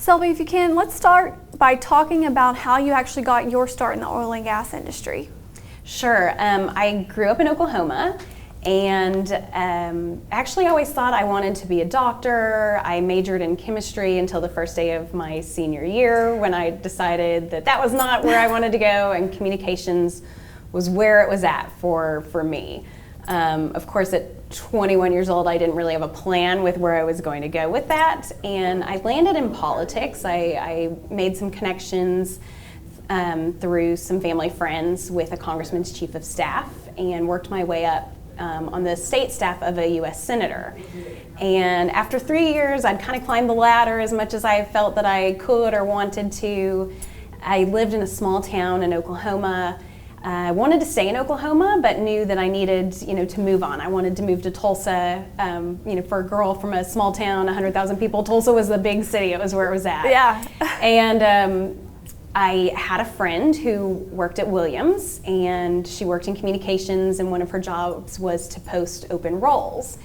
Selby, if you can, let's start by talking about how you actually got your start in the oil and gas industry. Sure. I grew up in Oklahoma, and actually always thought I wanted to be a doctor. I majored in chemistry until the first day of my senior year, when I decided that that was not where I wanted to go, and communications was where it was at for me. Of course, at 21 years old, I didn't really have a plan with where I was going to go with that, and I landed in politics. I made some connections through some family friends with a congressman's chief of staff, and worked my way up on the state staff of a U.S. senator. And after 3 years, I'd kind of climbed the ladder as much as I felt that I could or wanted to. I lived in a small town in Oklahoma. I wanted to stay in Oklahoma, but knew that I needed, to move on. I wanted to move to Tulsa. For a girl from a small town, 100,000 people, Tulsa was the big city. It was where it was at. Yeah. And I had a friend who worked at Williams, and she worked in communications, and one of her jobs was to post open roles.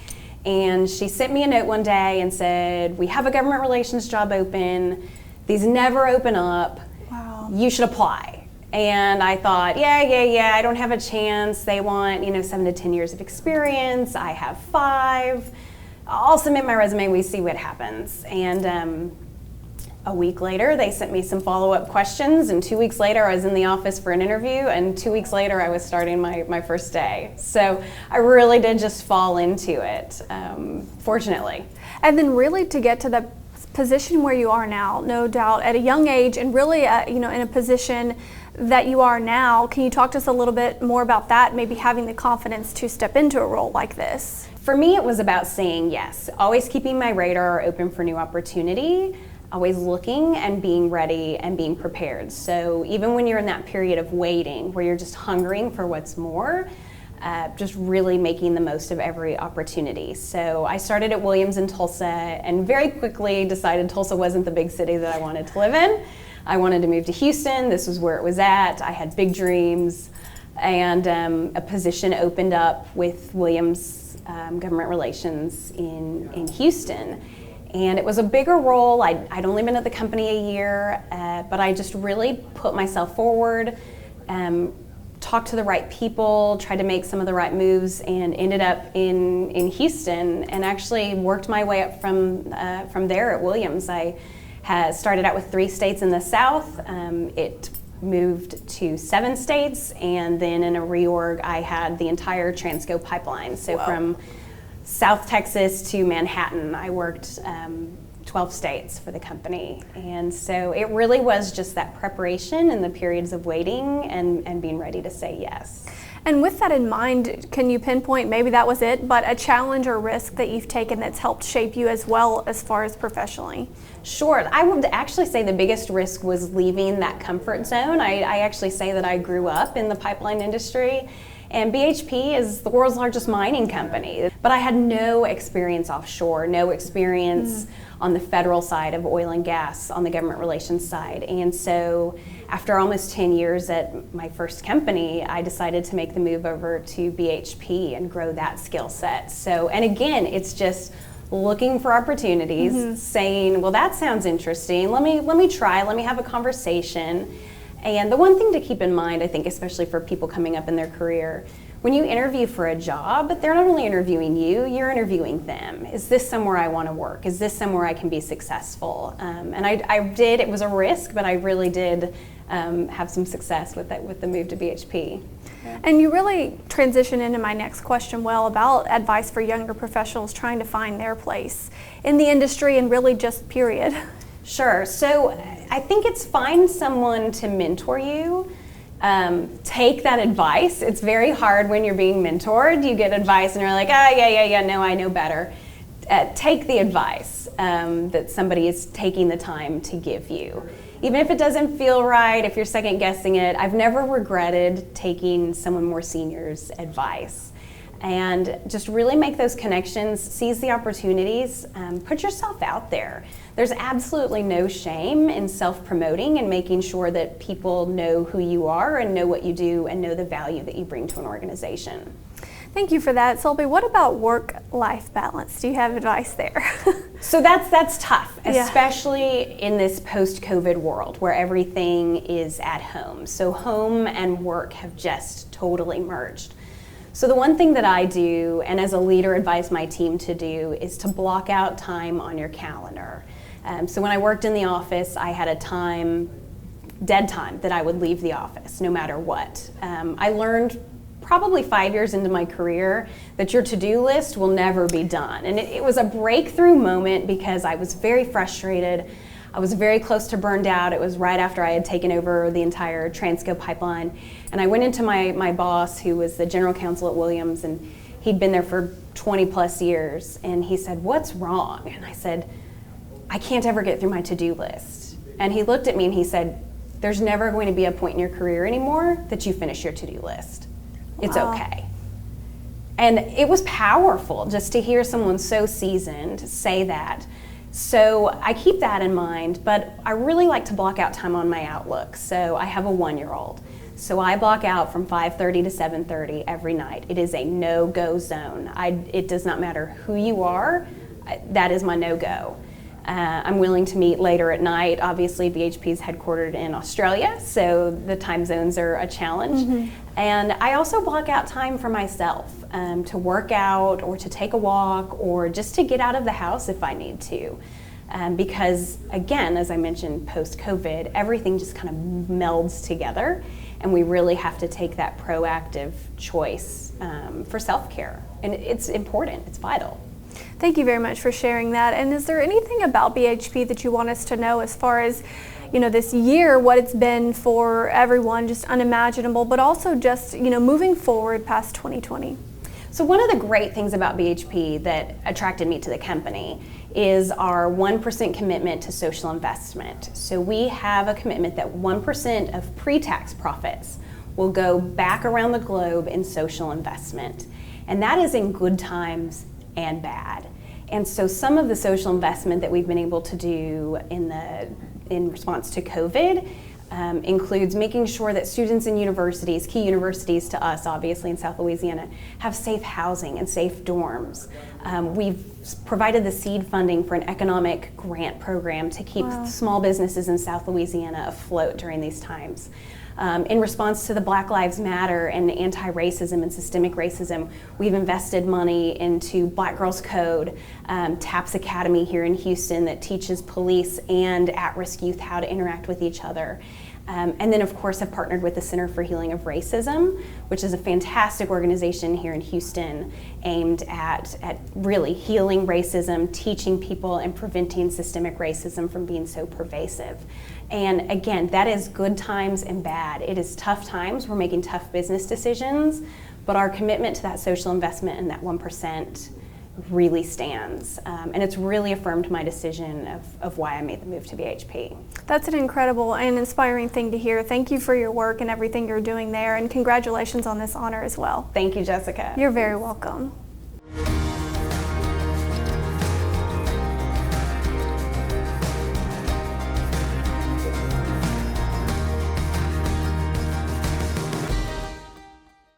And she sent me a note one day and said, "We have a government relations job open. These never open up. Wow. You should apply." And I thought, yeah, I don't have a chance. They want, 7 to 10 years of experience. I have 5. I'll submit my resume, we see what happens. And a week later, they sent me some follow-up questions, and 2 weeks later, I was in the office for an interview, and 2 weeks later, I was starting my first day. So I really did just fall into it, fortunately. And then really to get to the position where you are now, no doubt, at a young age, and really, in a position that you are now, can you talk to us a little bit more about that, maybe having the confidence to step into a role like this? For me, it was about saying yes, always keeping my radar open for new opportunity, always looking and being ready and being prepared. So even when you're in that period of waiting, where you're just hungering for what's more, just really making the most of every opportunity. So I started at Williams in Tulsa, and very quickly decided Tulsa wasn't the big city that I wanted to live in. I wanted to move to Houston. This was where it was at. I had big dreams, and a position opened up with Williams Government Relations in Houston. And it was a bigger role. I'd only been at the company a year, but I just really put myself forward, talked to the right people, tried to make some of the right moves, and ended up in Houston, and actually worked my way up from there at Williams. I started out with 3 states in the South. It moved to 7 states, and then in a reorg, I had the entire Transco pipeline. So Wow. From South Texas to Manhattan, I worked 12 states for the company. And so it really was just that preparation and the periods of waiting and being ready to say yes. And with that in mind, can you pinpoint, maybe that was it, but a challenge or risk that you've taken that's helped shape you as well as far as professionally? Sure. I would actually say the biggest risk was leaving that comfort zone. I actually say that I grew up in the pipeline industry, and BHP is the world's largest mining company. But I had no experience offshore, no experience on the federal side of oil and gas, on the government relations side. And so after almost 10 years at my first company, I decided to make the move over to BHP and grow that skill set. So, and again, it's just looking for opportunities, saying, well, that sounds interesting. Let me try, let me have a conversation. And the one thing to keep in mind, I think, especially for people coming up in their career, when you interview for a job, they're not only interviewing you, you're interviewing them. Is this somewhere I want to work? Is this somewhere I can be successful? And I did, it was a risk, but I really did have some success with the move to BHP. Yeah. And you really transition into my next question about advice for younger professionals trying to find their place in the industry and really just period. Sure. So I think it's find someone to mentor you. Take that advice. It's very hard when you're being mentored. You get advice and you're like, no, I know better. Take the advice that somebody is taking the time to give you. Even if it doesn't feel right, if you're second guessing it, I've never regretted taking someone more senior's advice. And just really make those connections, seize the opportunities, put yourself out there. There's absolutely no shame in self-promoting and making sure that people know who you are and know what you do and know the value that you bring to an organization. Thank you for that. Selby, what about work-life balance? Do you have advice there? So that's tough, Yeah. especially in this post-COVID world where everything is at home. So home and work have just totally merged. So the one thing that I do, and as a leader advise my team to do, is to block out time on your calendar. So when I worked in the office, I had a dead time that I would leave the office no matter what. I learned probably 5 years into my career that your to-do list will never be done. And it was a breakthrough moment because I was very frustrated. I was very close to burned out. It was right after I had taken over the entire Transco pipeline. And I went into my boss, who was the general counsel at Williams, and he'd been there for 20 plus years. And he said, "What's wrong?" And I said, "I can't ever get through my to-do list." And he looked at me and he said, "There's never going to be a point in your career anymore that you finish your to-do list. It's Wow. okay." And it was powerful just to hear someone so seasoned say that. So I keep that in mind, but I really like to block out time on my Outlook. So I have a 1-year-old. So I block out from 5:30 to 7:30 every night. It is a no-go zone. It does not matter who you are, that is my no-go. I'm willing to meet later at night. Obviously, BHP is headquartered in Australia, so the time zones are a challenge. Mm-hmm. And I also block out time for myself to work out or to take a walk or just to get out of the house if I need to. Because again, as I mentioned, post-COVID, everything just kind of melds together, and we really have to take that proactive choice for self-care. And it's important, it's vital. Thank you very much for sharing that. And is there anything about BHP that you want us to know as far as, this year, what it's been for everyone, just unimaginable, but also just, moving forward past 2020? So one of the great things about BHP that attracted me to the company is our 1% commitment to social investment. So we have a commitment that 1% of pre-tax profits will go back around the globe in social investment. And that is in good times and bad. And so some of the social investment that we've been able to do in response to COVID includes making sure that students in universities, key universities to us obviously in South Louisiana, have safe housing and safe dorms. We've provided the seed funding for an economic grant program to keep small businesses in South Louisiana afloat during these times. In response to the Black Lives Matter and anti-racism and systemic racism, we've invested money into Black Girls Code, TAPS Academy here in Houston that teaches police and at-risk youth how to interact with each other. And then of course have partnered with the Center for Healing of Racism, which is a fantastic organization here in Houston aimed at really healing racism, teaching people and preventing systemic racism from being so pervasive. And again, that is good times and bad. It is tough times, we're making tough business decisions, but our commitment to that social investment and that 1% really stands. And it's really affirmed my decision of why I made the move to BHP. That's an incredible and inspiring thing to hear. Thank you for your work and everything you're doing there, and congratulations on this honor as well. Thank you, Jessica. You're very welcome.